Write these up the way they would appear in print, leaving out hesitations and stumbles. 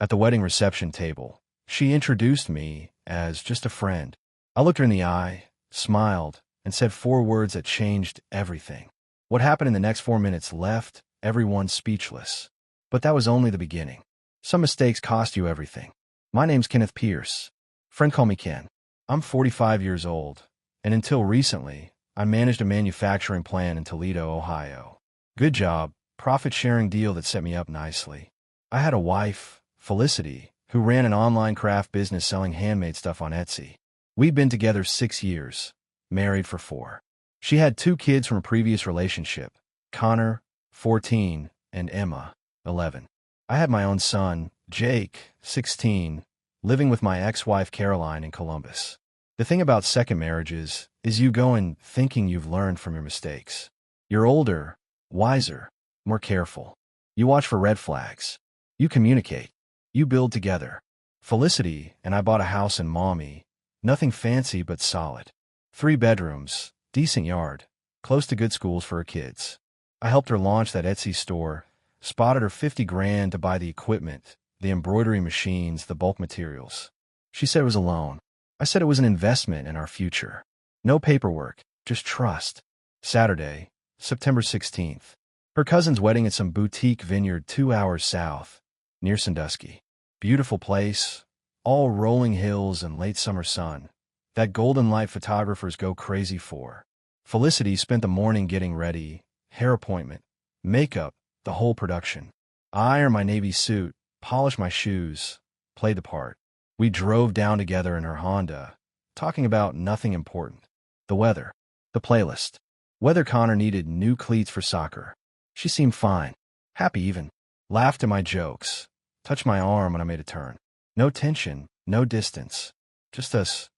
At the wedding reception table, she introduced me as just a friend. I looked her in the eye, smiled, and said 4 words that changed everything. What happened in the next 4 minutes left everyone speechless. But that was only the beginning. Some mistakes cost you everything. My name's Kenneth Pierce. Friend call me Ken. I'm 45 years old, and until recently, I managed a manufacturing plant in Toledo, Ohio. Good job, profit-sharing deal that set me up nicely. I had a wife, Felicity, who ran an online craft business selling handmade stuff on Etsy. We'd been together 6 years, married for 4. She had 2 kids from a previous relationship, Connor, 14, and Emma, 11. I had my own son, Jake, 16, living with my ex-wife Caroline in Columbus. The thing about second marriages is you go in thinking you've learned from your mistakes. You're older, wiser, more careful. You watch for red flags. You communicate. You build together. Felicity and I bought a house in Maumee. Nothing fancy but solid. 3 bedrooms, decent yard, close to good schools for her kids. I helped her launch that Etsy store, spotted her 50 grand to buy the equipment, the embroidery machines, the bulk materials. She said it was a loan. I said it was an investment in our future. No paperwork, just trust. Saturday, September 16th. Her cousin's wedding at some boutique vineyard 2 hours south, near Sandusky. Beautiful place, all rolling hills and late summer sun. That golden light photographers go crazy for. Felicity spent the morning getting ready, hair appointment, makeup, the whole production. I ironed my navy suit, polished my shoes, played the part. We drove down together in her Honda, talking about nothing important. The weather, the playlist. Whether Connor needed new cleats for soccer. She seemed fine, happy even. Laughed at my jokes, touched my arm when I made a turn. No tension, no distance. Just us,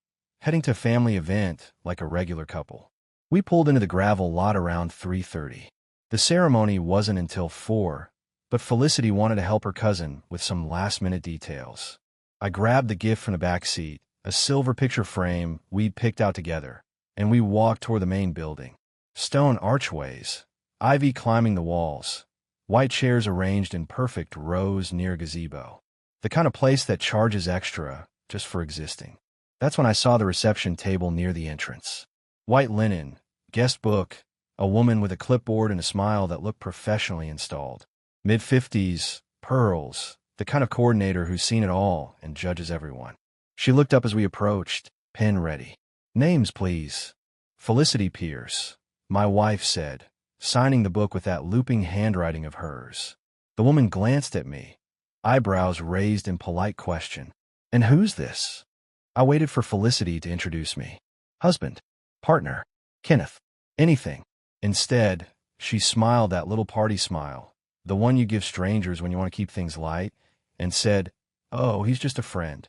heading to a family event like a regular couple. We pulled into the gravel lot around 3:30. The ceremony wasn't until 4, but Felicity wanted to help her cousin with some last-minute details. I grabbed the gift from the back seat, a silver picture frame we'd picked out together, and we walked toward the main building. Stone archways, ivy climbing the walls, white chairs arranged in perfect rows near a gazebo. The kind of place that charges extra just for existing. That's when I saw the reception table near the entrance. White linen, guest book, a woman with a clipboard and a smile that looked professionally installed. Mid-50s, pearls, the kind of coordinator who's seen it all and judges everyone. She looked up as we approached, pen ready. Names, please. Felicity Pierce, my wife said, signing the book with that looping handwriting of hers. The woman glanced at me, eyebrows raised in polite question. And who's this? I waited for Felicity to introduce me. Husband, partner, Kenneth, anything. Instead, she smiled that little party smile, the one you give strangers when you want to keep things light, and said, "Oh, he's just a friend.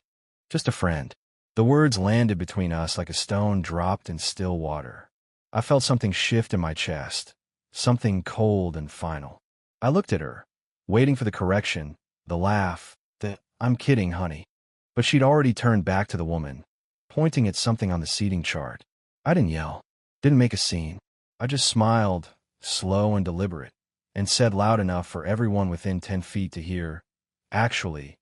Just a friend." The words landed between us like a stone dropped in still water. I felt something shift in my chest, something cold and final. I looked at her, waiting for the correction, the laugh, the "I'm kidding, honey." But she'd already turned back to the woman, pointing at something on the seating chart. I didn't yell, didn't make a scene. I just smiled, slow and deliberate, and said loud enough for everyone within 10 feet to hear, "Actually,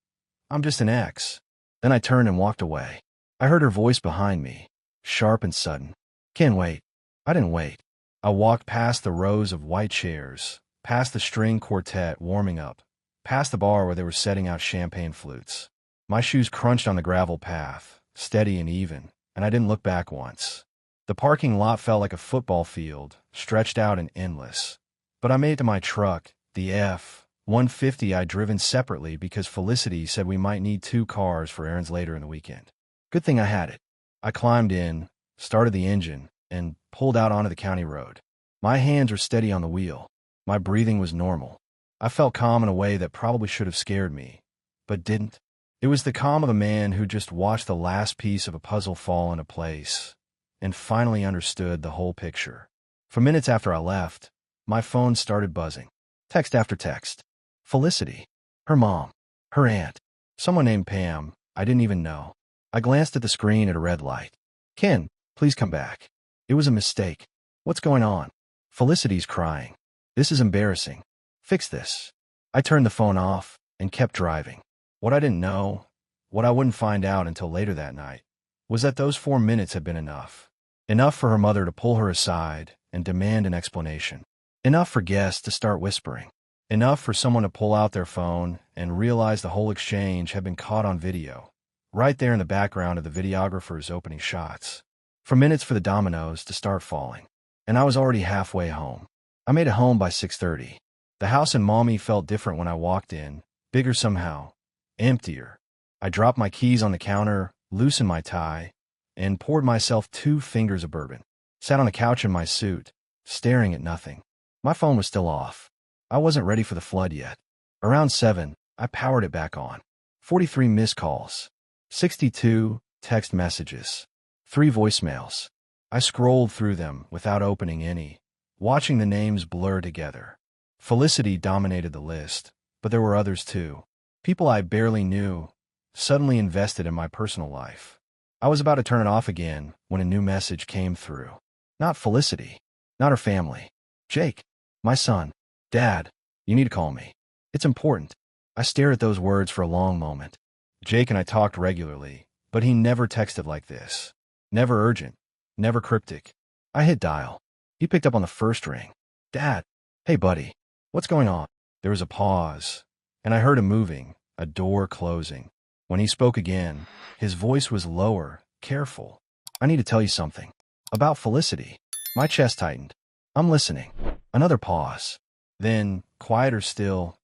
I'm just an ex." Then I turned and walked away. I heard her voice behind me, sharp and sudden. "Ken, wait." I didn't wait. I walked past the rows of white chairs, past the string quartet warming up, past the bar where they were setting out champagne flutes. My shoes crunched on the gravel path, steady and even, and I didn't look back once. The parking lot felt like a football field, stretched out and endless. But I made it to my truck, the F-150 I'd driven separately because Felicity said we might need 2 cars for errands later in the weekend. Good thing I had it. I climbed in, started the engine, and pulled out onto the county road. My hands were steady on the wheel. My breathing was normal. I felt calm in a way that probably should have scared me, but didn't. It was the calm of a man who just watched the last piece of a puzzle fall into place and finally understood the whole picture. For minutes after I left, my phone started buzzing. Text after text. Felicity. Her mom. Her aunt. Someone named Pam. I didn't even know. I glanced at the screen at a red light. "Ken, please come back. It was a mistake." "What's going on?" "Felicity's crying. This is embarrassing. Fix this." I turned the phone off and kept driving. What I didn't know, what I wouldn't find out until later that night, was that those 4 minutes had been enough. Enough for her mother to pull her aside and demand an explanation. Enough for guests to start whispering. Enough for someone to pull out their phone and realize the whole exchange had been caught on video, right there in the background of the videographer's opening shots. For minutes for the dominoes to start falling. And I was already halfway home. I made it home by 6:30. The house in Maumee felt different when I walked in, bigger somehow, emptier. I dropped my keys on the counter, loosened my tie, and poured myself 2 fingers of bourbon. Sat on the couch in my suit, staring at nothing. My phone was still off. I wasn't ready for the flood yet. Around 7, I powered it back on. 43 missed calls. 62 text messages. 3 voicemails. I scrolled through them without opening any, watching the names blur together. Felicity dominated the list, but there were others too. People I barely knew, suddenly invested in my personal life. I was about to turn it off again when a new message came through. Not Felicity. Not her family. Jake. My son. Dad. You need to call me. It's important. I stared at those words for a long moment. Jake and I talked regularly, but he never texted like this. Never urgent. Never cryptic. I hit dial. He picked up on the first ring. Dad. Hey, buddy. What's going on? There was a pause, and I heard him moving, a door closing. When he spoke again, his voice was lower, careful. I need to tell you something. About Felicity. My chest tightened. I'm listening. Another pause. Then, quieter still,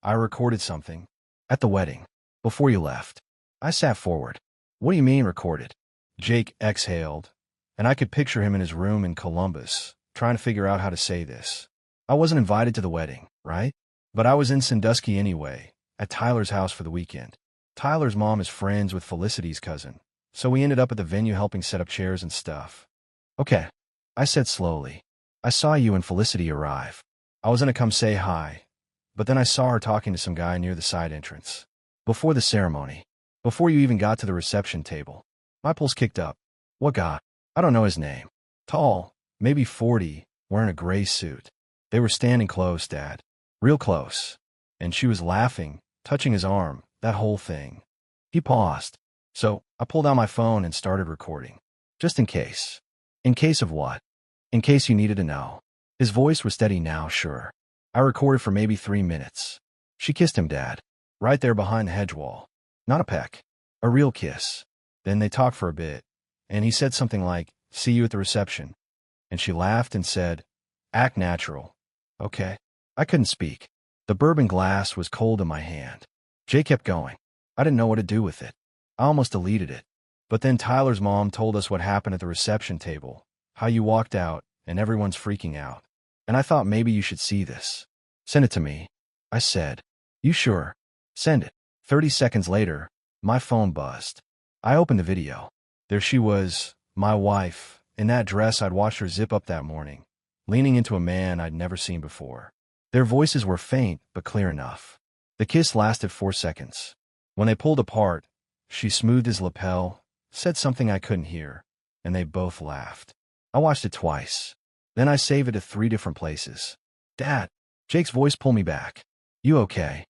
I recorded something. At the wedding. Before you left. I sat forward. What do you mean recorded? Jake exhaled, and I could picture him in his room in Columbus, trying to figure out how to say this. I wasn't invited to the wedding, right? But I was in Sandusky anyway, at Tyler's house for the weekend. Tyler's mom is friends with Felicity's cousin, so we ended up at the venue helping set up chairs and stuff. Okay, I said slowly. I saw you and Felicity arrive. I was gonna come say hi, but then I saw her talking to some guy near the side entrance. Before the ceremony. Before you even got to the reception table. My pulse kicked up. What guy? I don't know his name. Tall, maybe 40, wearing a gray suit. They were standing close, Dad. Real close. And she was laughing, touching his arm, that whole thing. He paused. So, I pulled out my phone and started recording. Just in case. In case of what? In case you needed to know. His voice was steady now, sure. I recorded for maybe 3 minutes. She kissed him, Dad. Right there behind the hedge wall. Not a peck. A real kiss. Then they talked for a bit, and he said something like, see you at the reception. And she laughed and said, act natural. Okay. I couldn't speak. The bourbon glass was cold in my hand. Jay kept going. I didn't know what to do with it. I almost deleted it. But then Tyler's mom told us what happened at the reception table, how you walked out, and everyone's freaking out. And I thought maybe you should see this. Send it to me. I said. You sure? Send it. 30 seconds later, my phone buzzed. I opened the video. There she was, my wife, in that dress I'd watched her zip up that morning, leaning into a man I'd never seen before. Their voices were faint but clear enough. The kiss lasted 4 seconds. When they pulled apart, she smoothed his lapel, said something I couldn't hear, and they both laughed. I watched it twice. Then I saved it to 3 different places. Dad, Jake's voice pulled me back. You okay?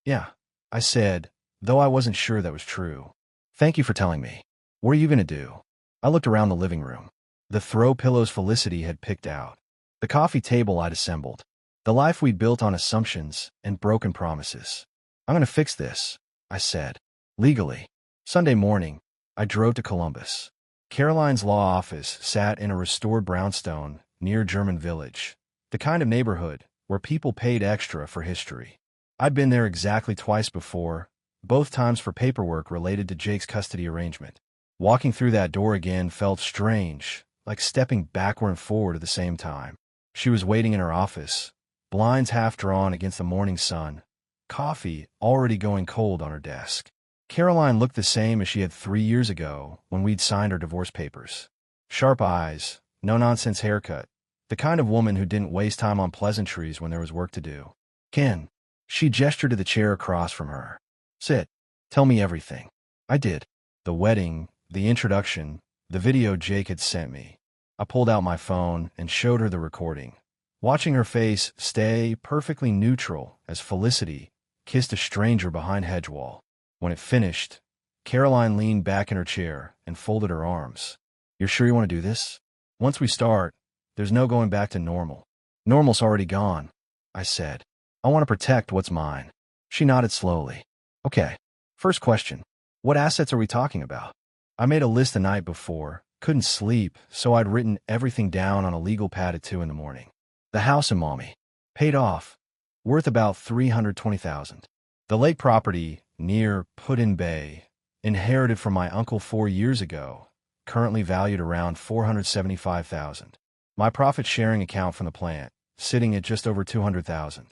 Yeah, I said, though I wasn't sure that was true. Thank you for telling me. What are you going to do? I looked around the living room. The throw pillows Felicity had picked out. The coffee table I'd assembled. The life we'd built on assumptions and broken promises. I'm going to fix this, I said. Legally. Sunday morning, I drove to Columbus. Caroline's law office sat in a restored brownstone near German Village, the kind of neighborhood where people paid extra for history. I'd been there exactly twice before, both times for paperwork related to Jake's custody arrangement. Walking through that door again felt strange, like stepping backward and forward at the same time. She was waiting in her office, blinds half drawn against the morning sun, coffee already going cold on her desk. Caroline looked the same as she had 3 years ago when we'd signed our divorce papers. Sharp eyes, no-nonsense haircut, the kind of woman who didn't waste time on pleasantries when there was work to do. Ken. She gestured to the chair across from her. Sit. Tell me everything. I did. The wedding, the introduction, the video Jake had sent me. I pulled out my phone and showed her the recording, watching her face stay perfectly neutral as Felicity kissed a stranger behind hedge wall. When it finished, Caroline leaned back in her chair and folded her arms. You're sure you want to do this? Once we start, there's no going back to normal. Normal's already gone, I said. I want to protect what's mine. She nodded slowly. Okay. First question. What assets are we talking about? I made a list the night before, couldn't sleep, so I'd written everything down on a legal pad at 2 in the morning. The house in Maumee. Paid off. Worth about $320,000. The lake property near Put-in Bay, inherited from my uncle 4 years ago, currently valued around $475,000. My profit-sharing account from the plant, sitting at just over $200,000.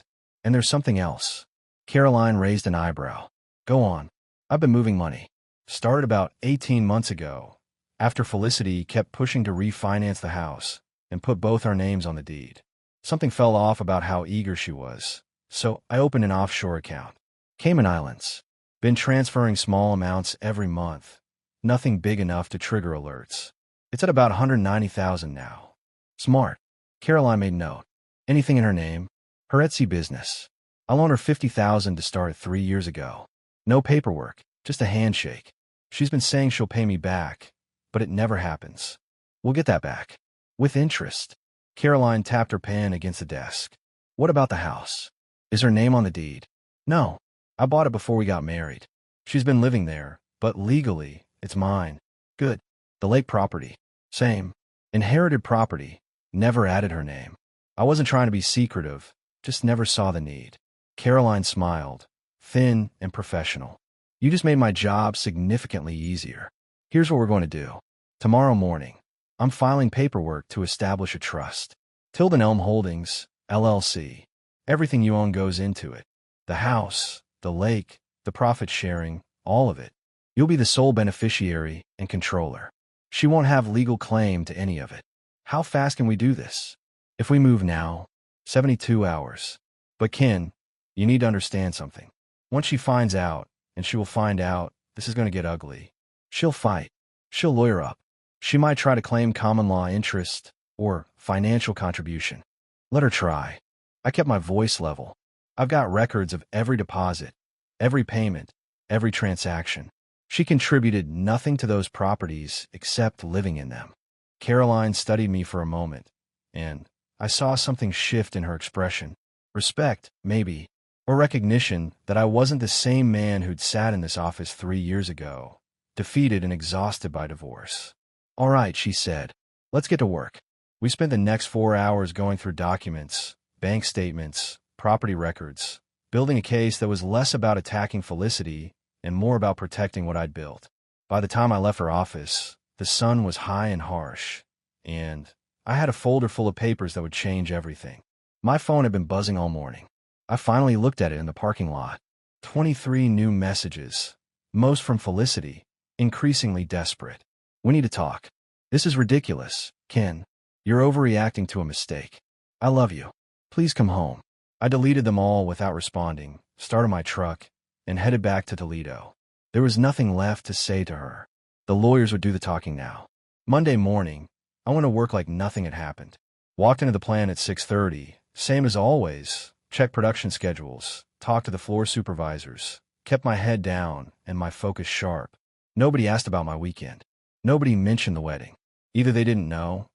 And there's something else. Caroline raised an eyebrow. Go on. I've been moving money. Started about 18 months ago, after Felicity kept pushing to refinance the house and put both our names on the deed. Something fell off about how eager she was, so I opened an offshore account. Cayman Islands. Been transferring small amounts every month. Nothing big enough to trigger alerts. It's at about $190,000 now. Smart. Caroline made note. Anything in her name? Her Etsy business. I loaned her $50,000 to start 3 years ago. No paperwork, just a handshake. She's been saying she'll pay me back, but it never happens. We'll get that back. With interest. Caroline tapped her pen against the desk. What about the house? Is her name on the deed? No. I bought it before we got married. She's been living there, but legally, it's mine. Good. The lake property. Same. Inherited property. Never added her name. I wasn't trying to be secretive, just never saw the need. Caroline smiled, thin and professional. You just made my job significantly easier. Here's what we're going to do. Tomorrow morning, I'm filing paperwork to establish a trust. Tilden Elm Holdings, LLC. Everything you own goes into it. The house, the lake, the profit sharing, all of it. You'll be the sole beneficiary and controller. She won't have legal claim to any of it. How fast can we do this? If we move now, 72 hours. But Ken, you need to understand something. Once she finds out, and she will find out, this is going to get ugly. She'll fight. She'll lawyer up. She might try to claim common law interest or financial contribution. Let her try. I kept my voice level. I've got records of every deposit, every payment, every transaction. She contributed nothing to those properties except living in them. Caroline studied me for a moment, and I saw something shift in her expression. Respect, maybe, or recognition that I wasn't the same man who'd sat in this office 3 years ago, defeated and exhausted by divorce. All right, she said. Let's get to work. We spent the next 4 hours going through documents, bank statements, property records, building a case that was less about attacking Felicity and more about protecting what I'd built. By the time I left her office, the sun was high and harsh, and I had a folder full of papers that would change everything. My phone had been buzzing all morning. I finally looked at it in the parking lot. 23 new messages, most from Felicity, increasingly desperate. We need to talk. This is ridiculous, Ken. You're overreacting to a mistake. I love you. Please come home. I deleted them all without responding, started my truck, and headed back to Toledo. There was nothing left to say to her. The lawyers would do the talking now. Monday morning, I went to work like nothing had happened. Walked into the plant at 6:30, same as always, checked production schedules, talked to the floor supervisors, kept my head down and my focus sharp. Nobody asked about my weekend. Nobody mentioned the wedding. Either they didn't know,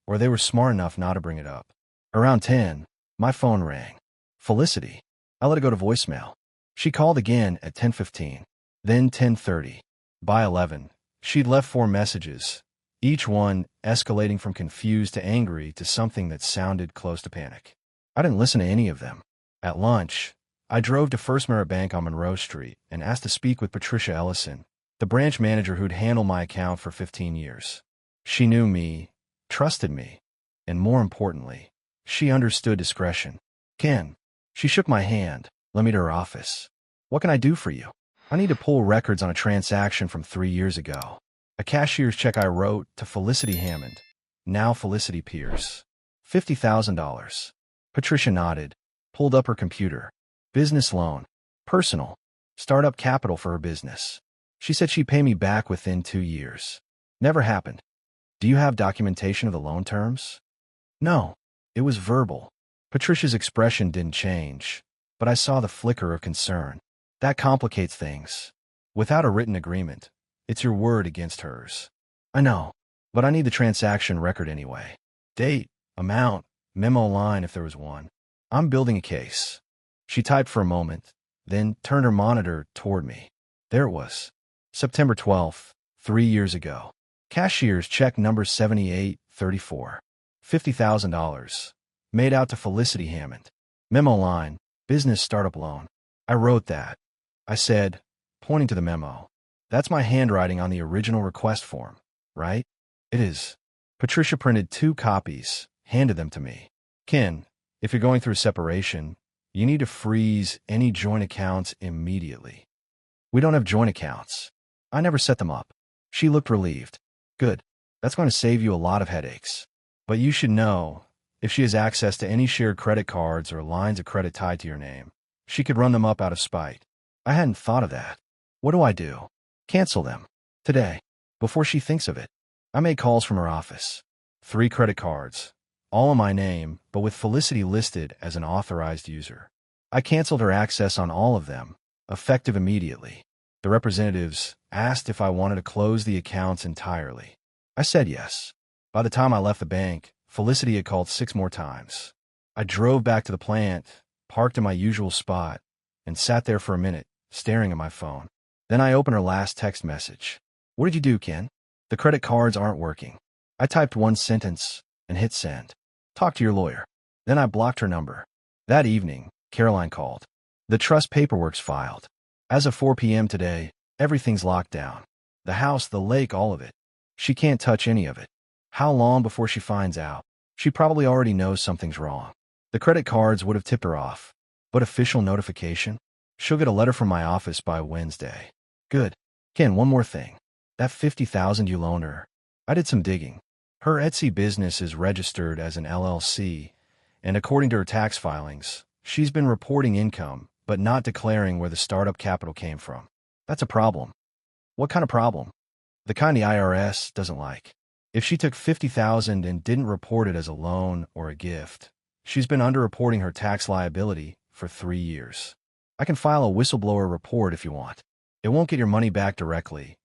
or they were smart enough not to bring it up. Around 10, my phone rang. Felicity. I let it go to voicemail. She called again at 10:15, then 10:30. By 11, she'd left 4 messages, each one escalating from confused to angry to something that sounded close to panic. I didn't listen to any of them. At lunch, I drove to First Merit Bank on Monroe Street and asked to speak with Patricia Ellison, the branch manager who'd handled my account for 15 years. She knew me, trusted me, and more importantly, she understood discretion. Ken. She shook my hand, led me to her office. What can I do for you? I need to pull records on a transaction from 3 years ago. A cashier's check I wrote to Felicity Hammond, now Felicity Pierce. $50,000. Patricia nodded, pulled up her computer. Business loan. Personal. Startup capital for her business. She said she'd pay me back within 2 years. Never happened. Do you have documentation of the loan terms? No. It was verbal. Patricia's expression didn't change, but I saw the flicker of concern. That complicates things. Without a written agreement, it's your word against hers. I know, but I need the transaction record anyway. Date, amount, memo line if there was one. I'm building a case. She typed for a moment, then turned her monitor toward me. There it was. September 12th, 3 years ago. Cashier's check number 7834. $50,000. Made out to Felicity Hammond. Memo line, business startup loan. I wrote that. I said, pointing to the memo. That's my handwriting on the original request form, right? It is. Patricia printed 2 copies, handed them to me. Ken, if you're going through separation, you need to freeze any joint accounts immediately. We don't have joint accounts. I never set them up. She looked relieved. Good. That's going to save you a lot of headaches. But you should know, if she has access to any shared credit cards or lines of credit tied to your name, she could run them up out of spite. I hadn't thought of that. What do I do? Cancel them. Today. Before she thinks of it. I made calls from her office. 3 credit cards. All in my name, but with Felicity listed as an authorized user. I canceled her access on all of them, effective immediately. The representatives asked if I wanted to close the accounts entirely. I said yes. By the time I left the bank, Felicity had called 6 more times. I drove back to the plant, parked in my usual spot, and sat there for a minute, staring at my phone. Then I opened her last text message. What did you do, Ken? The credit cards aren't working. I typed 1 sentence and hit send. Talk to your lawyer. Then I blocked her number. That evening, Caroline called. The trust paperwork's filed. As of 4 p.m. today, everything's locked down. The house, the lake, all of it. She can't touch any of it. How long before she finds out? She probably already knows something's wrong. The credit cards would have tipped her off. But official notification? She'll get a letter from my office by Wednesday. Good. Ken, one more thing. That $50,000 you loaned her. I did some digging. Her Etsy business is registered as an LLC, and according to her tax filings, she's been reporting income, but not declaring where the startup capital came from. That's a problem. What kind of problem? The kind the IRS doesn't like. If she took $50,000 and didn't report it as a loan or a gift, she's been underreporting her tax liability for 3 years. I can file a whistleblower report if you want. It won't get your money back directly,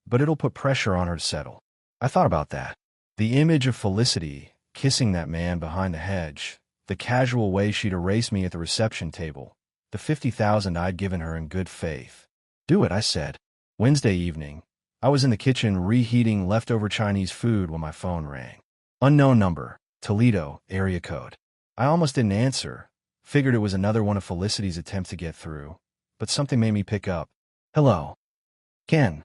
but it'll put pressure on her to settle. I thought about that. The image of Felicity kissing that man behind the hedge, the casual way she'd erase me at the reception table, the $50,000 I'd given her in good faith. Do it, I said. Wednesday evening, I was in the kitchen reheating leftover Chinese food when my phone rang. Unknown number, Toledo, area code. I almost didn't answer, figured it was another one of Felicity's attempts to get through, but something made me pick up. Hello. Ken.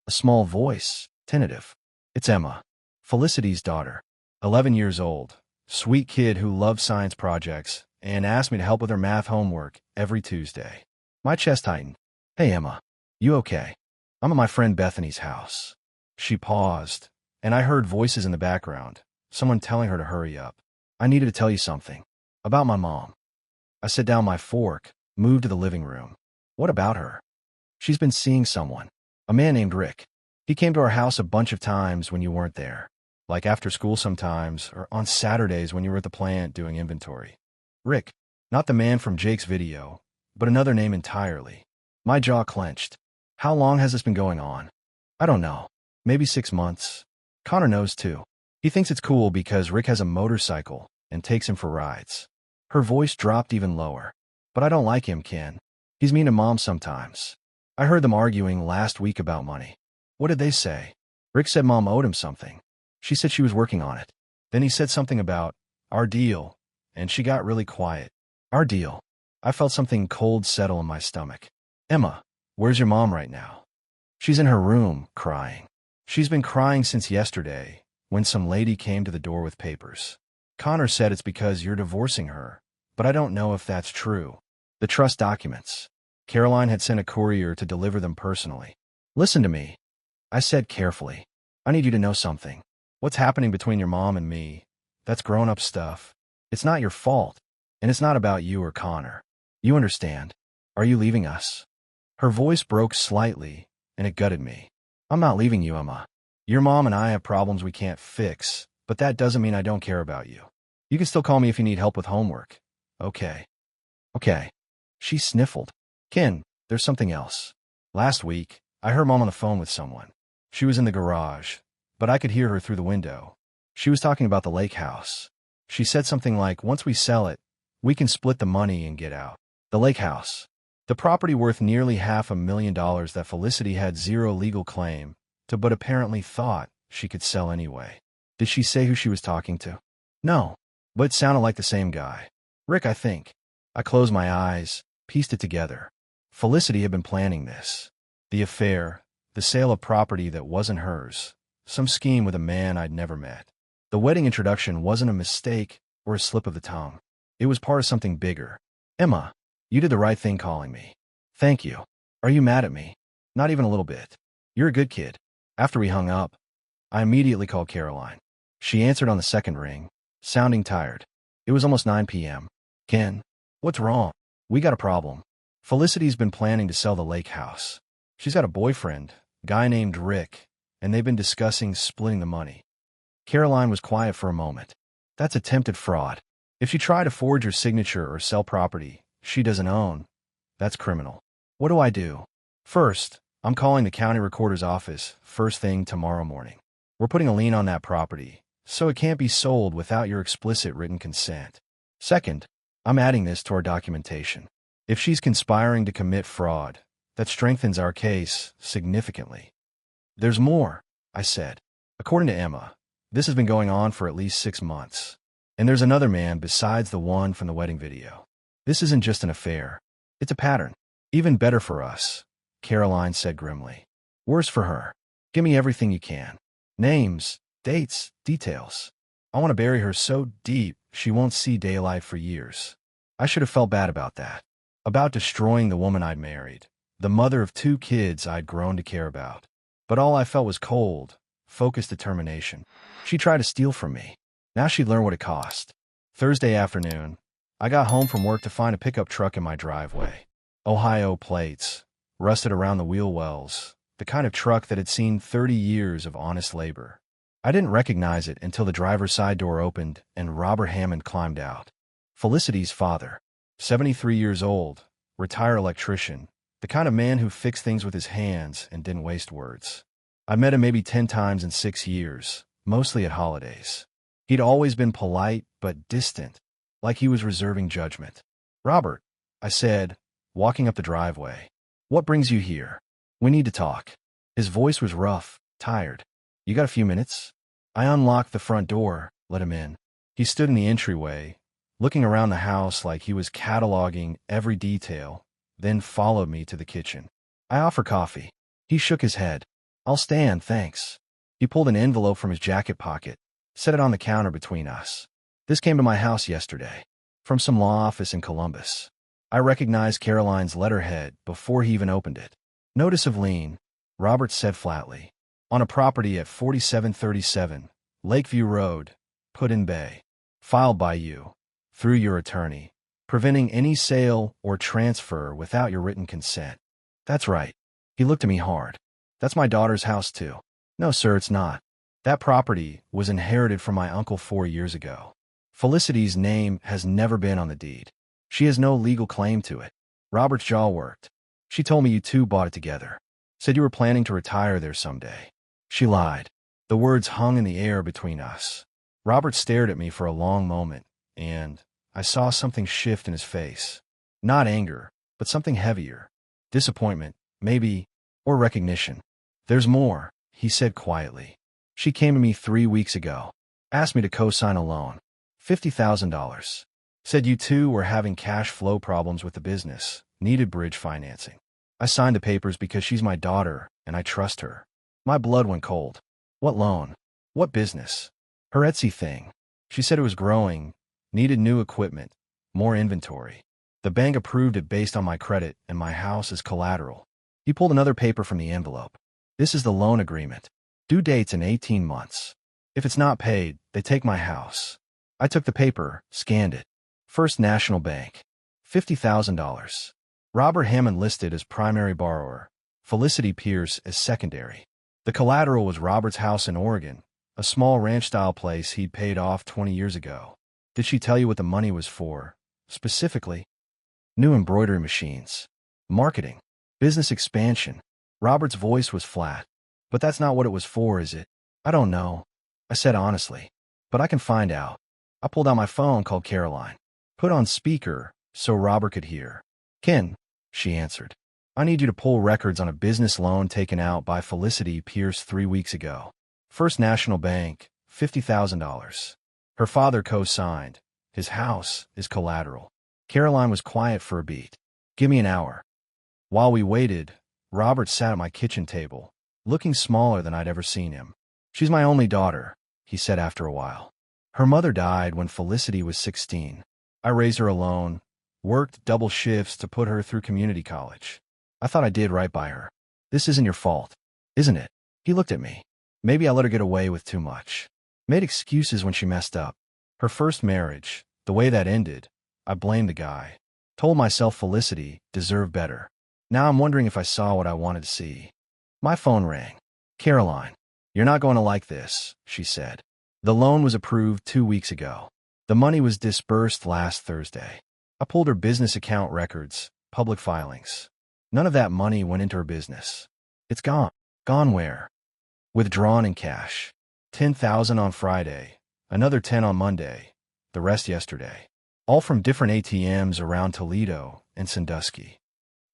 A small voice, tentative. It's Emma. Felicity's daughter, 11 years old, sweet kid who loves science projects and asked me to help with her math homework every Tuesday. My chest tightened. Hey, Emma. You okay? I'm at my friend Bethany's house. She paused, and I heard voices in the background, someone telling her to hurry up. I needed to tell you something. About my mom. I set down my fork, moved to the living room. What about her? She's been seeing someone. A man named Rick. He came to our house a bunch of times when you weren't there. Like after school sometimes, or on Saturdays when you were at the plant doing inventory. Rick, not the man from Jake's video, but another name entirely. My jaw clenched. How long has this been going on? I don't know. Maybe 6 months. Connor knows too. He thinks it's cool because Rick has a motorcycle and takes him for rides. Her voice dropped even lower. But I don't like him, Ken. He's mean to Mom sometimes. I heard them arguing last week about money. What did they say? Rick said Mom owed him something. She said she was working on it. Then he said something about our deal, and she got really quiet. Our deal. I felt something cold settle in my stomach. Emma, where's your mom right now? She's in her room, crying. She's been crying since yesterday, when some lady came to the door with papers. Connor said it's because you're divorcing her, but I don't know if that's true. The trust documents. Caroline had sent a courier to deliver them personally. Listen to me. I said carefully. I need you to know something. What's happening between your mom and me, that's grown-up stuff. It's not your fault, and it's not about you or Connor. You understand. Are you leaving us? Her voice broke slightly, and it gutted me. I'm not leaving you, Emma. Your mom and I have problems we can't fix, but that doesn't mean I don't care about you. You can still call me if you need help with homework. Okay. Okay. She sniffled. Ken, there's something else. Last week, I heard Mom on the phone with someone. She was in the garage, but I could hear her through the window. She was talking about the lake house. She said something like, once we sell it, we can split the money and get out. The lake house. The property worth nearly $500,000 that Felicity had zero legal claim to, but apparently thought she could sell anyway. Did she say who she was talking to? No, but it sounded like the same guy. Rick, I think. I closed my eyes, pieced it together. Felicity had been planning this. The affair, the sale of property that wasn't hers, some scheme with a man I'd never met. The wedding introduction wasn't a mistake or a slip of the tongue. It was part of something bigger. Emma, you did the right thing calling me. Thank you. Are you mad at me? Not even a little bit. You're a good kid. After we hung up, I immediately called Caroline. She answered on the second ring, sounding tired. It was almost 9 p.m. Ken, what's wrong? We got a problem. Felicity's been planning to sell the lake house. She's got a boyfriend, a guy named Rick, and they've been discussing splitting the money. Caroline was quiet for a moment. That's attempted fraud. If she tried to forge her signature or sell property she doesn't own, that's criminal. What do I do? First, I'm calling the county recorder's office first thing tomorrow morning. We're putting a lien on that property, so it can't be sold without your explicit written consent. Second, I'm adding this to our documentation. If she's conspiring to commit fraud, that strengthens our case significantly. There's more, I said. According to Emma, this has been going on for at least 6 months. And there's another man besides the one from the wedding video. This isn't just an affair. It's a pattern. Even better for us, Caroline said grimly. Worse for her. Give me everything you can. Names, dates, details. I want to bury her so deep she won't see daylight for years. I should have felt bad about that. About destroying the woman I'd married, the mother of 2 kids I'd grown to care about. But all I felt was cold, focused determination. She tried to steal from me. Now she'd learn what it cost. Thursday afternoon, I got home from work to find a pickup truck in my driveway. Ohio plates, rusted around the wheel wells, the kind of truck that had seen 30 years of honest labor. I didn't recognize it until the driver's side door opened and Robert Hammond climbed out. Felicity's father, 73 years old, retired electrician, the kind of man who fixed things with his hands and didn't waste words. I met him maybe 10 times in 6 years, mostly at holidays. He'd always been polite but distant, like he was reserving judgment. Robert, I said, walking up the driveway. What brings you here? We need to talk. His voice was rough, tired. You got a few minutes? I unlocked the front door, let him in. He stood in the entryway, looking around the house like he was cataloging every detail, then followed me to the kitchen. I offered coffee. He shook his head. I'll stand, thanks. He pulled an envelope from his jacket pocket, set it on the counter between us. This came to my house yesterday, from some law office in Columbus. I recognized Caroline's letterhead before he even opened it. Notice of lien, Robert said flatly, on a property at 4737 Lakeview Road, Put-in-Bay, filed by you, through your attorney, preventing any sale or transfer without your written consent. That's right. He looked at me hard. That's my daughter's house too. No, sir, it's not. That property was inherited from my uncle 4 years ago. Felicity's name has never been on the deed. She has no legal claim to it. Robert's jaw worked. She told me you two bought it together. Said you were planning to retire there someday. She lied. The words hung in the air between us. Robert stared at me for a long moment, and I saw something shift in his face. Not anger, but something heavier. Disappointment, maybe, or recognition. There's more, he said quietly. She came to me 3 weeks ago. Asked me to co-sign a loan. $50,000. Said you two were having cash flow problems with the business, needed bridge financing. I signed the papers because she's my daughter, and I trust her. My blood went cold. What loan? What business? Her Etsy thing. She said it was growing, needed new equipment, more inventory. The bank approved it based on my credit and my house as collateral. He pulled another paper from the envelope. This is the loan agreement. Due date's in 18 months. If it's not paid, they take my house. I took the paper, scanned it. First National Bank. $50,000. Robert Hammond listed as primary borrower, Felicity Pierce as secondary. The collateral was Robert's house in Oregon, a small ranch-style place he'd paid off 20 years ago. Did she tell you what the money was for, specifically? New embroidery machines. Marketing. Business expansion. Robert's voice was flat. But that's not what it was for, is it? I don't know, I said honestly. But I can find out. I pulled out my phone, called Caroline. Put on speaker so Robert could hear. Ken, she answered. I need you to pull records on a business loan taken out by Felicity Pierce 3 weeks ago. First National Bank, $50,000. Her father co-signed. His house is collateral. Caroline was quiet for a beat. Give me an hour. While we waited, Robert sat at my kitchen table, looking smaller than I'd ever seen him. She's my only daughter, he said after a while. Her mother died when Felicity was 16. I raised her alone, worked double shifts to put her through community college. I thought I did right by her. This isn't your fault, isn't it? He looked at me. Maybe I let her get away with too much. Made excuses when she messed up. Her first marriage, the way that ended, I blamed the guy. Told myself Felicity deserved better. Now I'm wondering if I saw what I wanted to see. My phone rang. Caroline, you're not going to like this, she said. The loan was approved 2 weeks ago. The money was disbursed last Thursday. I pulled her business account records, public filings. None of that money went into her business. It's gone. Gone where? Withdrawn in cash. 10,000 on Friday, another 10 on Monday, the rest yesterday. All from different ATMs around Toledo and Sandusky.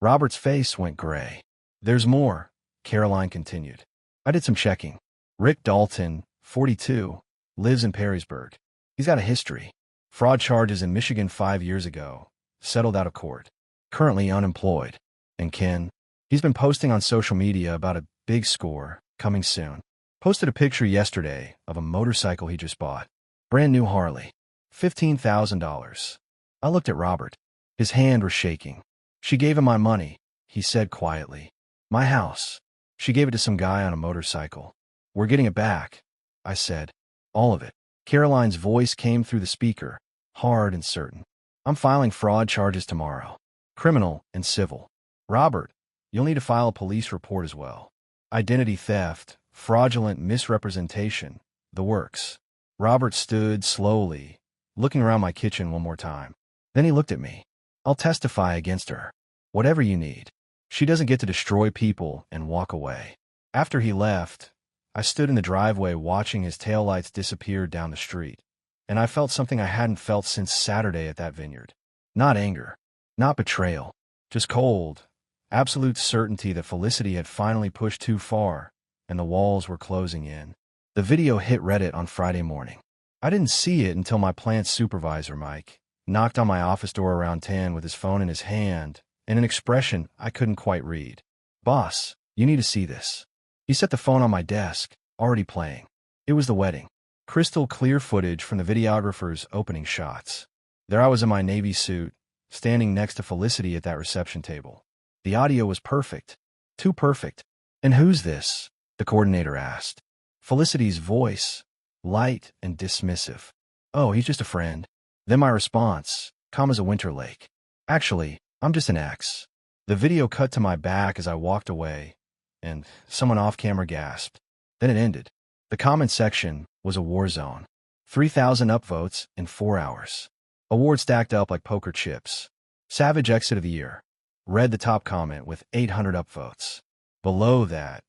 Robert's face went gray. There's more, Caroline continued. I did some checking. Rick Dalton, 42, lives in Perrysburg. He's got a history. Fraud charges in Michigan 5 years ago. Settled out of court. Currently unemployed. And Ken? He's been posting on social media about a big score coming soon. Posted a picture yesterday of a motorcycle he just bought. Brand new Harley. $15,000. I looked at Robert. His hand was shaking. She gave him my money, he said quietly. My house. She gave it to some guy on a motorcycle. We're getting it back, I said. All of it. Caroline's voice came through the speaker, hard and certain. I'm filing fraud charges tomorrow. Criminal and civil. Robert, you'll need to file a police report as well. Identity theft, fraudulent misrepresentation, the works. Robert stood slowly, looking around my kitchen one more time. Then he looked at me. I'll testify against her. Whatever you need. She doesn't get to destroy people and walk away. After he left, I stood in the driveway watching his taillights disappear down the street, and I felt something I hadn't felt since Saturday at that vineyard. Not anger, not betrayal, just cold, absolute certainty that Felicity had finally pushed too far, and the walls were closing in. The video hit Reddit on Friday morning. I didn't see it until my plant supervisor, Mike, knocked on my office door around 10 with his phone in his hand and an expression I couldn't quite read. Boss, you need to see this. He set the phone on my desk, already playing. It was the wedding. Crystal clear footage from the videographer's opening shots. There I was in my Navy suit, standing next to Felicity at that reception table. The audio was perfect. Too perfect. And who's this? The coordinator asked. Felicity's voice, light and dismissive. Oh, he's just a friend. Then my response, calm as a winter lake. Actually, I'm just an ex. The video cut to my back as I walked away, and someone off-camera gasped. Then it ended. The comment section was a war zone. 3,000 upvotes in 4 hours. Awards stacked up like poker chips. Savage exit of the year. Read the top comment with 800 upvotes. Below that,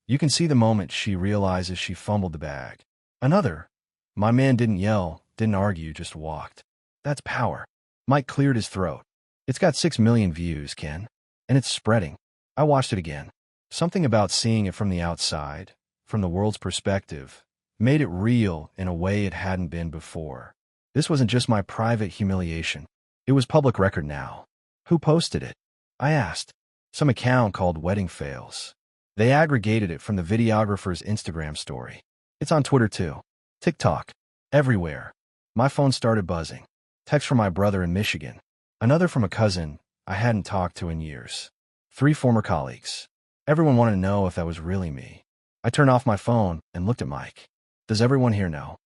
you can see the moment she realizes she fumbled the bag. Another. My man didn't yell, didn't argue, just walked. That's power. Mike cleared his throat. It's got 6 million views, Ken. And it's spreading. I watched it again. Something about seeing it from the outside, from the world's perspective, made it real in a way it hadn't been before. This wasn't just my private humiliation. It was public record now. Who posted it? I asked. Some account called Wedding Fails. They aggregated it from the videographer's Instagram story. It's on Twitter too. TikTok. Everywhere. My phone started buzzing. Text from my brother in Michigan. Another from a cousin I hadn't talked to in years. 3 former colleagues. Everyone wanted to know if that was really me. I turned off my phone and looked at Mike. Does everyone here know?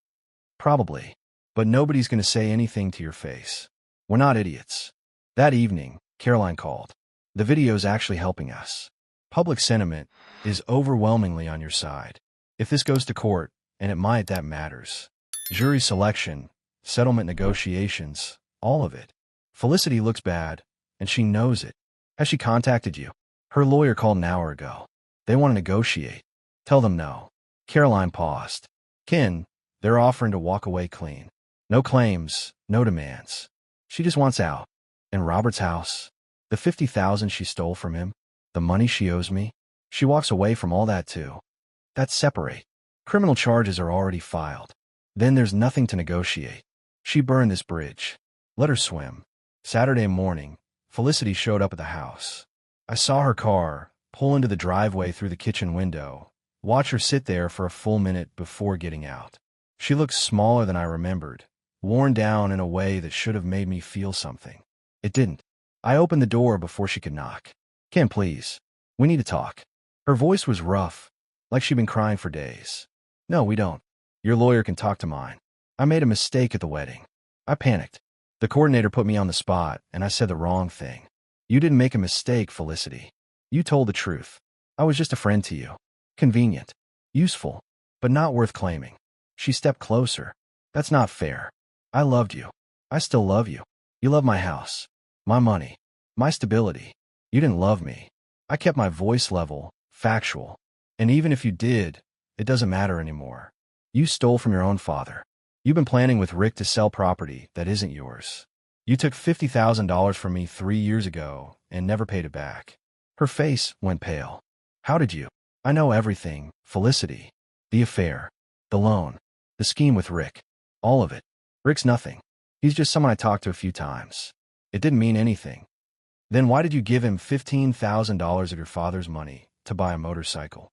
Probably. But nobody's going to say anything to your face. We're not idiots. That evening, Caroline called. The video's actually helping us. Public sentiment is overwhelmingly on your side. If this goes to court, and it might, that matters. Jury selection, settlement negotiations, all of it. Felicity looks bad, and she knows it. Has she contacted you? Her lawyer called an hour ago. They want to negotiate. Tell them no. Caroline paused. Ken, they're offering to walk away clean. No claims, no demands. She just wants out. And Robert's house, the $50,000 she stole from him, the money she owes me, she walks away from all that too. That's separate. Criminal charges are already filed. Then there's nothing to negotiate. She burned this bridge. Let her swim. Saturday morning, Felicity showed up at the house. I saw her car pull into the driveway through the kitchen window, watch her sit there for a full minute before getting out. She looked smaller than I remembered, worn down in a way that should have made me feel something. It didn't. I opened the door before she could knock. Ken, please. We need to talk. Her voice was rough, like she'd been crying for days. No, we don't. Your lawyer can talk to mine. I made a mistake at the wedding. I panicked. The coordinator put me on the spot, and I said the wrong thing. You didn't make a mistake, Felicity. You told the truth. I was just a friend to you. Convenient. Useful. But not worth claiming. She stepped closer. That's not fair. I loved you. I still love you. You love my house. My money. My stability. You didn't love me. I kept my voice level, factual. And even if you did, it doesn't matter anymore. You stole from your own father. You've been planning with Rick to sell property that isn't yours. You took $50,000 from me 3 years ago and never paid it back. Her face went pale. How did you? I know everything, Felicity. The affair. The loan. The scheme with Rick. All of it. Rick's nothing. He's just someone I talked to a few times. It didn't mean anything. Then why did you give him $15,000 of your father's money to buy a motorcycle?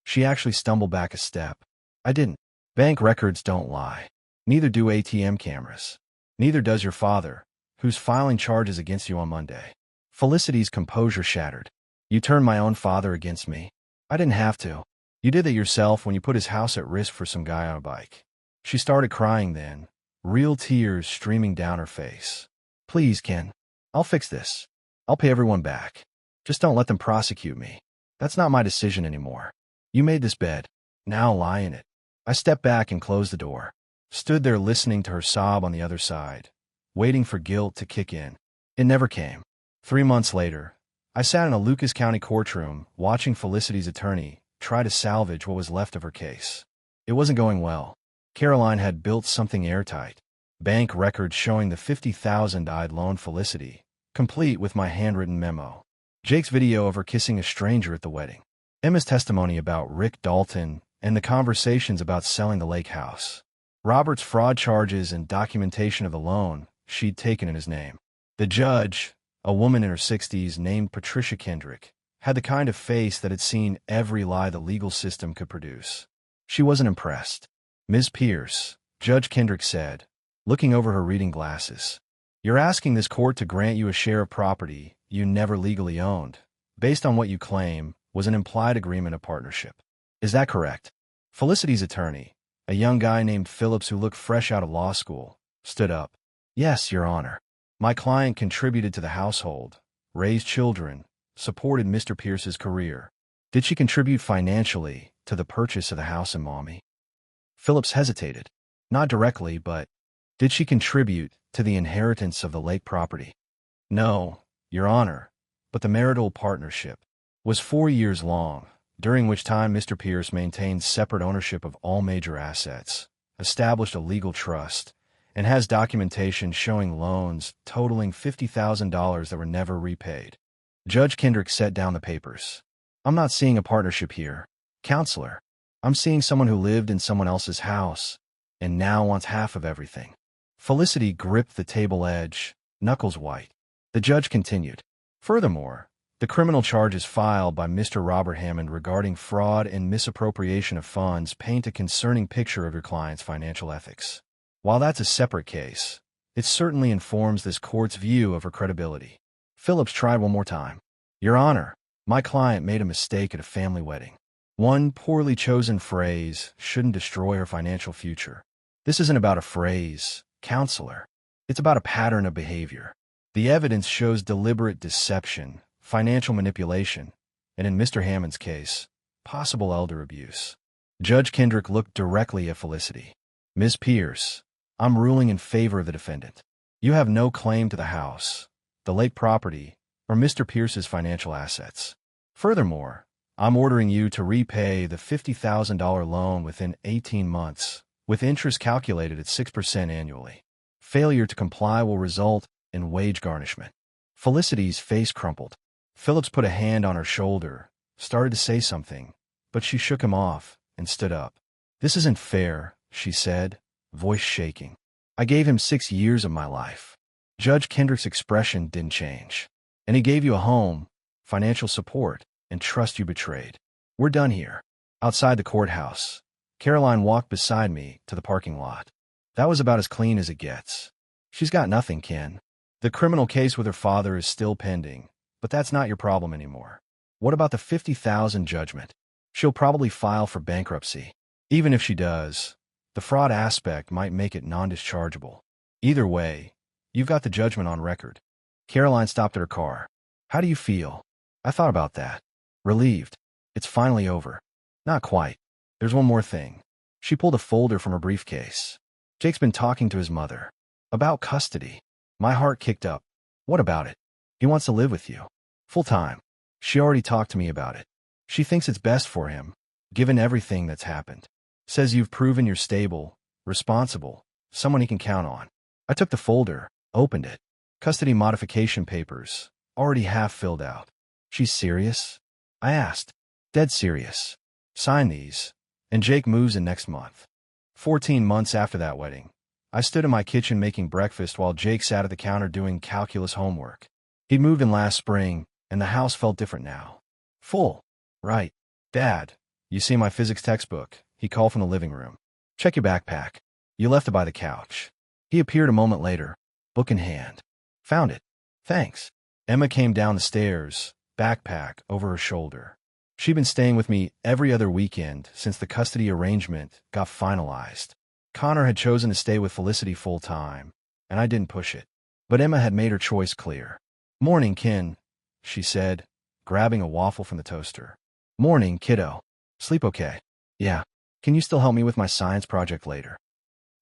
She actually stumbled back a step. I didn't. Bank records don't lie. Neither do ATM cameras. Neither does your father, who's filing charges against you on Monday. Felicity's composure shattered. You turned my own father against me. I didn't have to. You did that yourself when you put his house at risk for some guy on a bike. She started crying then, real tears streaming down her face. Please, Ken. I'll fix this. I'll pay everyone back. Just don't let them prosecute me. That's not my decision anymore. You made this bed. Now lie in it. I stepped back and closed the door. Stood there listening to her sob on the other side, waiting for guilt to kick in. It never came. 3 months later, I sat in a Lucas County courtroom watching Felicity's attorney try to salvage what was left of her case. It wasn't going well. Caroline had built something airtight. Bank records showing the $50,000 I'd loaned Felicity, complete with my handwritten memo. Jake's video of her kissing a stranger at the wedding. Emma's testimony about Rick Dalton and the conversations about selling the lake house. Robert's fraud charges and documentation of the loan she'd taken in his name. The judge, a woman in her 60s named Patricia Kendrick, had the kind of face that had seen every lie the legal system could produce. She wasn't impressed. Ms. Pierce, Judge Kendrick said, looking over her reading glasses, you're asking this court to grant you a share of property you never legally owned, based on what you claim was an implied agreement of partnership. Is that correct? Felicity's attorney, a young guy named Phillips who looked fresh out of law school, stood up. Yes, Your Honor. My client contributed to the household, raised children, supported Mr. Pierce's career. Did she contribute financially to the purchase of the house in Maumee? Phillips hesitated. Not directly, but did she contribute to the inheritance of the lake property? No, Your Honor, but the marital partnership was 4 years long, during which time Mr. Pierce maintained separate ownership of all major assets, established a legal trust, and has documentation showing loans totaling $50,000 that were never repaid. Judge Kendrick set down the papers. I'm not seeing a partnership here, counselor. I'm seeing someone who lived in someone else's house and now wants half of everything. Felicity gripped the table edge, knuckles white. The judge continued. Furthermore, the criminal charges filed by Mr. Robert Hammond regarding fraud and misappropriation of funds paint a concerning picture of your client's financial ethics. While that's a separate case, it certainly informs this court's view of her credibility. Phillips tried one more time. Your Honor, my client made a mistake at a family wedding. One poorly chosen phrase shouldn't destroy her financial future. This isn't about a phrase, counselor. It's about a pattern of behavior. The evidence shows deliberate deception, financial manipulation, and in Mr. Hammond's case, possible elder abuse. Judge Kendrick looked directly at Felicity. Ms. Pierce, I'm ruling in favor of the defendant. You have no claim to the house, the lake property, or Mr. Pierce's financial assets. Furthermore, I'm ordering you to repay the $50,000 loan within 18 months, with interest calculated at 6% annually. Failure to comply will result in wage garnishment. Felicity's face crumpled. Phillips put a hand on her shoulder, started to say something, but she shook him off and stood up. This isn't fair, she said, voice shaking. I gave him 6 years of my life. Judge Kendrick's expression didn't change. And he gave you a home, financial support, and trust you betrayed. We're done here. Outside the courthouse, Caroline walked beside me to the parking lot. That was about as clean as it gets. She's got nothing, Ken. The criminal case with her father is still pending, but that's not your problem anymore. What about the $50,000 judgment? She'll probably file for bankruptcy. Even if she does, the fraud aspect might make it non-dischargeable. Either way, you've got the judgment on record. Caroline stopped at her car. How do you feel? I thought about that. Relieved. It's finally over. Not quite. There's one more thing. She pulled a folder from her briefcase. Jake's been talking to his mother. About custody. My heart kicked up. What about it? He wants to live with you. Full time. She already talked to me about it. She thinks it's best for him, given everything that's happened. Says you've proven you're stable, responsible, someone he can count on. I took the folder, opened it. Custody modification papers, already half filled out. She's serious? I asked. Dead serious. Sign these, and Jake moves in next month. 14 months after that wedding, I stood in my kitchen making breakfast while Jake sat at the counter doing calculus homework. He'd moved in last spring, and the house felt different now. Full. Right. Dad, you see my physics textbook, he called from the living room. Check your backpack. You left it by the couch. He appeared a moment later, book in hand. Found it. Thanks. Emma came down the stairs, backpack over her shoulder. She'd been staying with me every other weekend since the custody arrangement got finalized. Connor had chosen to stay with Felicity full-time, and I didn't push it. But Emma had made her choice clear. Morning, Ken, she said, grabbing a waffle from the toaster. Morning, kiddo. Sleep okay? Yeah. Can you still help me with my science project later?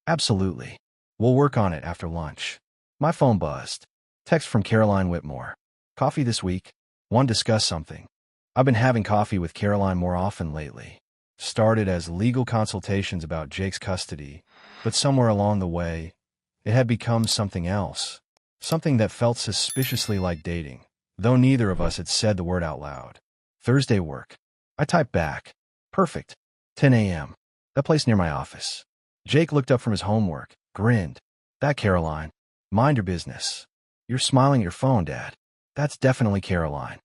Absolutely. We'll work on it after lunch. My phone buzzed. Text from Caroline Whitmore. Coffee this week? Want to discuss something? I've been having coffee with Caroline more often lately. Started as legal consultations about Jake's custody, but somewhere along the way, it had become something else. Something that felt suspiciously like dating, though neither of us had said the word out loud. Thursday work. I typed back. Perfect. 10 a.m. That place near my office. Jake looked up from his homework, grinned. That Caroline. Mind your business. You're smiling at your phone, Dad. That's definitely Caroline.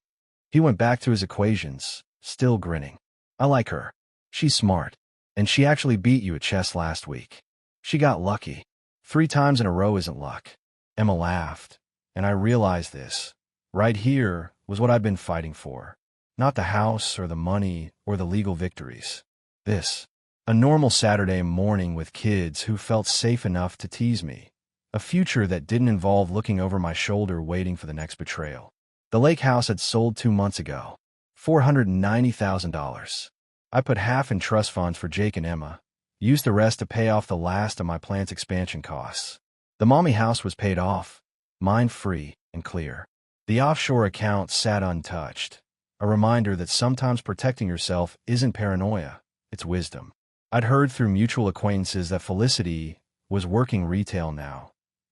He went back to his equations, still grinning. I like her. She's smart. And she actually beat you at chess last week. She got lucky. 3 times in a row isn't luck. Emma laughed. And I realized this. Right here was what I'd been fighting for. Not the house or the money or the legal victories. This. A normal Saturday morning with kids who felt safe enough to tease me. A future that didn't involve looking over my shoulder waiting for the next betrayal. The lake house had sold 2 months ago. $490,000. I put half in trust funds for Jake and Emma. Used the rest to pay off the last of my plant's expansion costs. The mommy house was paid off. Mine free and clear. The offshore account sat untouched. A reminder that sometimes protecting yourself isn't paranoia, it's wisdom. I'd heard through mutual acquaintances that Felicity was working retail now,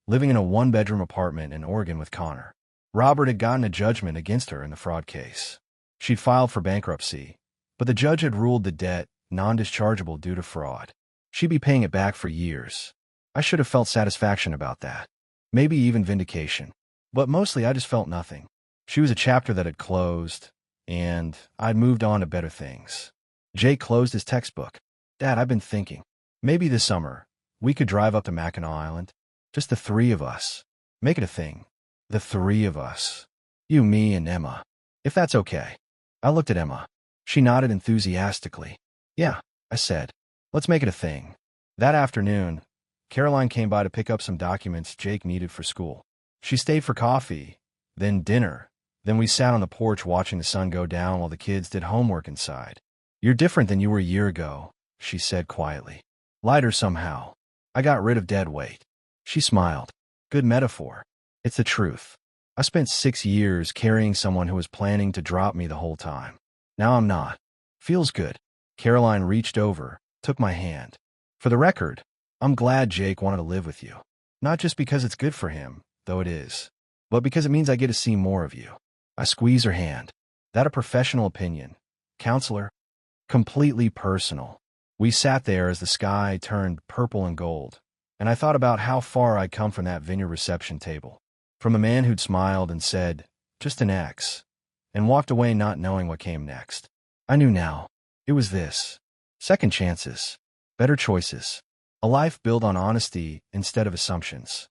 living in a 1-bedroom apartment in Oregon with Connor. Robert had gotten a judgment against her in the fraud case. She'd filed for bankruptcy, but the judge had ruled the debt non-dischargeable due to fraud. She'd be paying it back for years. I should have felt satisfaction about that. Maybe even vindication. But mostly I just felt nothing. She was a chapter that had closed, and I'd moved on to better things. Jake closed his textbook. Dad, I've been thinking. Maybe this summer, we could drive up to Mackinac Island. Just the 3 of us. Make it a thing. The 3 of us. You, me, and Emma. If that's okay. I looked at Emma. She nodded enthusiastically. Yeah, I said. Let's make it a thing. That afternoon, Caroline came by to pick up some documents Jake needed for school. She stayed for coffee, then dinner. Then we sat on the porch watching the sun go down while the kids did homework inside. You're different than you were a year ago, she said quietly. Lighter somehow. I got rid of dead weight. She smiled. Good metaphor. It's the truth. I spent 6 years carrying someone who was planning to drop me the whole time. Now I'm not. Feels good. Caroline reached over, took my hand. For the record, I'm glad Jake wanted to live with you. Not just because it's good for him, though it is, but because it means I get to see more of you. I squeeze her hand. That a professional opinion? Counselor? Completely personal. We sat there as the sky turned purple and gold, and I thought about how far I'd come from that vineyard reception table. From a man who'd smiled and said, just an ex, and walked away not knowing what came next. I knew now. It was this. Second chances. Better choices. A life built on honesty instead of assumptions.